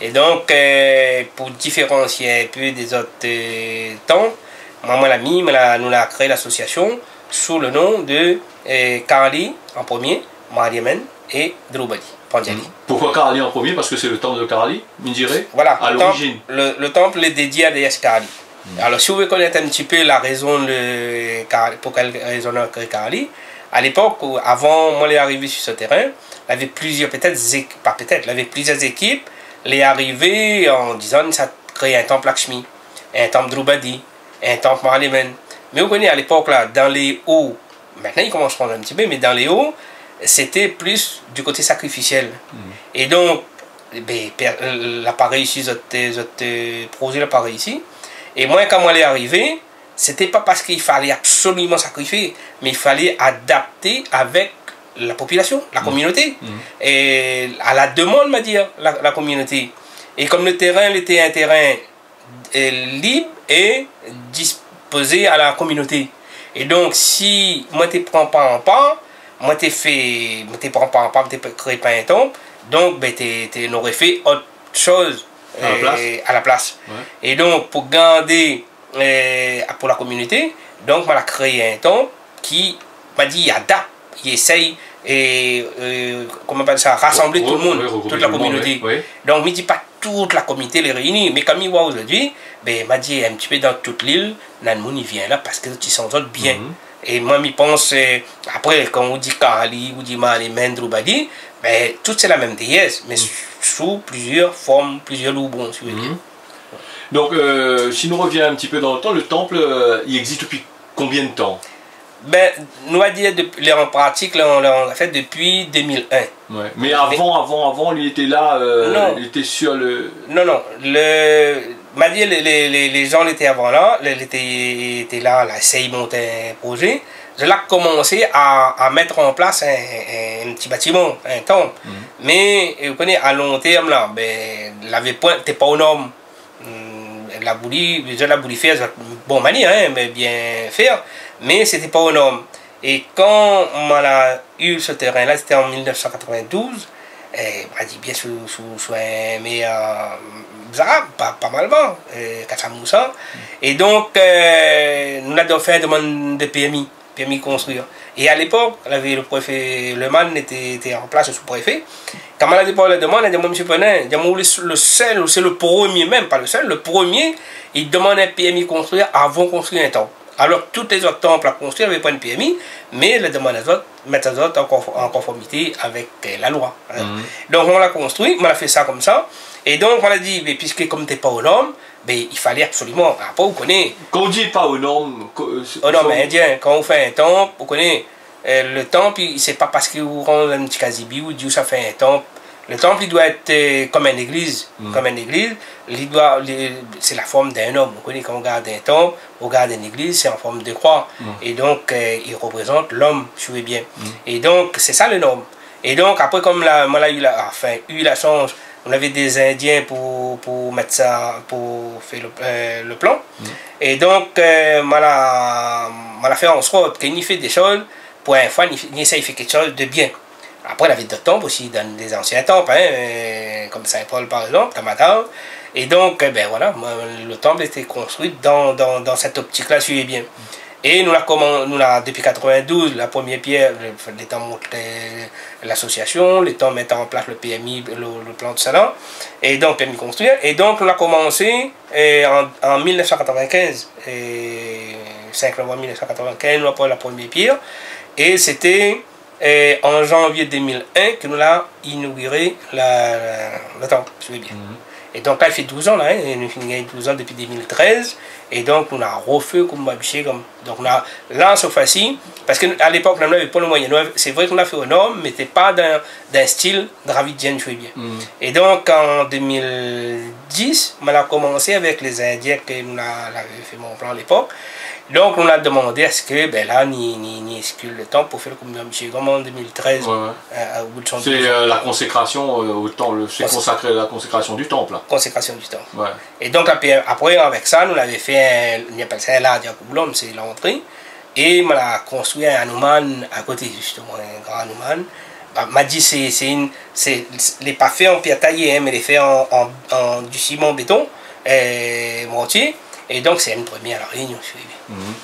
Et donc, pour différencier un peu des autres temples, moi, l'ami, nous avons créé l'association sous le nom de Kali en premier, Mariamen et Draupadi. Pourquoi Kali en premier? Parce que c'est le temple de Kali, Mindjiré, voilà, à l'origine. Le temple est dédié à déesse Kali. Alors, si vous voulez connaître un petit peu la raison pour quelle raison on a créé Kali, à l'époque, avant moi d'arriver sur ce terrain, il y avait plusieurs, il y avait plusieurs équipes, les arrivées en disant ça crée un temple Lakshmi, un temple Draupadi, un temple Mariamen. Mais vous connaissez à l'époque, là, dans les hauts, maintenant ils commencent à prendre un petit peu, mais dans les hauts, c'était plus du côté sacrificiel. Et donc, l'appareil ici, projet l'appareil ici, et moi, quand moi est arrivé, c'était pas parce qu'il fallait absolument sacrifier, mais il fallait adapter avec la population, la communauté, et à la demande, m'a dit la communauté. Et comme le terrain était un terrain libre et disposé à la communauté. Et donc, si moi ne prends pas en part, moi te prends pas en part, tu crées pas un temple, donc tu n'aurais fait autre chose à la place. Ouais. Et donc, pour garder pour la communauté, donc, on a créé un temple qui m'a dit, il adapte, il essaye comment on appelle ça, rassembler tout le monde, toute la communauté. Donc, il ne dit pas toute la communauté les réunit, mais comme il voit aujourd'hui, il m'a dit un petit peu dans toute l'île, Nanmoun il vient là parce que tu s'en sortent bien. Et moi, je pense, après, quand on dit Kali, on dit Mariamen, Draupadi, tout c'est la même déesse, mais sous plusieurs formes, plusieurs loubons, si vous voulez dire. Donc, si nous revenons un petit peu dans le temps, le temple, il existe depuis combien de temps? Nous va dire, en pratique, on l'a fait depuis 2001. Ouais. Mais avant, lui était là, il était sur le... Non, m'a dit, les gens étaient avant là, étaient là, essayé de monter un projet. Je l'ai commencé à mettre en place un petit bâtiment, un temple. Mais, vous connaissez, à long terme, là, t'es pas aux normes. Je l'ai voulu faire de bonne manière, hein, mais bien faire, mais c'était pas aux normes. Et quand on a eu ce terrain-là, c'était en 1992, on a dit bien sous un meilleur pas mal bon, Katsamoussa. Et donc, nous avons fait une demande de PMI construire. Et à l'époque, le préfet Le Man était en place, le sous-préfet. Quand on a déposé la demande, il a dit, monsieur Penin, le seul, c'est le premier même, pas le seul, le premier, il demande un PMI construire avant de construire un temple. Alors, tous les autres temples à construire n'avaient pas une PMI, mais la demande mettre les autres en conformité avec la loi. Donc, on l'a construit, on a fait ça comme ça. Et donc, on a dit, puisque comme tu n'es pas aux normes, il fallait absolument, après vous connaissez... Quand on dit pas aux normes... Aux normes indiennes, quand on fait un temple, vous connaissez, le temple, c'est pas parce que vous rendez un petit casibi ou dit ça fait un temple. Le temple, il doit être comme une église. Comme une église, c'est la forme d'un homme. Vous connaissez, quand on regarde un temple, on regarde une église, c'est en forme de croix. Et donc, il représente l'homme, je veux bien. Et donc, c'est ça le norme. Et donc, après, comme on a eu la chance, on avait des Indiens pour mettre ça, pour faire le plan. Et donc, on a fait en sorte qu'il fait des choses, pour une fois, il essaie de faire quelque chose de bien. Après, il y avait d'autres temples aussi, dans des anciens temples, comme Saint-Paul par exemple, Tamatao. Et donc, voilà, le temple était construit dans cette optique-là, suivez bien. Et nous depuis 92, la première pierre, les temps montent l'association, les temps mettent en place le PMI, le plan de salon, et donc PMI construire. Et donc, on a commencé en 1995, 5 novembre 1995, nous avons pris la première pierre, et c'était en janvier 2001 que nous avons inauguré le temple, suivez bien. Et donc là, il fait 12 ans, là, nous avons 12 ans depuis 2013. Et donc, on a refait comme Babiché. Donc là, cette fois-ci, parce qu'à l'époque, on n'avait pas le moyen. C'est vrai qu'on a fait aux normes, mais c'était pas d'un style dravidien, je veux bien. Et donc, en 2010, on a commencé avec les Indiens que nous avons fait mon plan à l'époque. Donc, on a demandé à ce que, là, ni escule le temps pour faire comme Babiché, comme en 2013. Au bout de son c'est la consécration au temple, c'est consacré à la consécration du temple. Consécration du temple. Et donc, après, avec ça, nous l'avons fait, on appelle ça là, c'est l'entrée. Et on a construit un Hanuman à côté, justement, un grand Hanuman. m'a dit les pas faits en pierre taillée, hein, mais les faits du ciment béton, mortier. Et donc c'est une première à la Réunion. Mhm.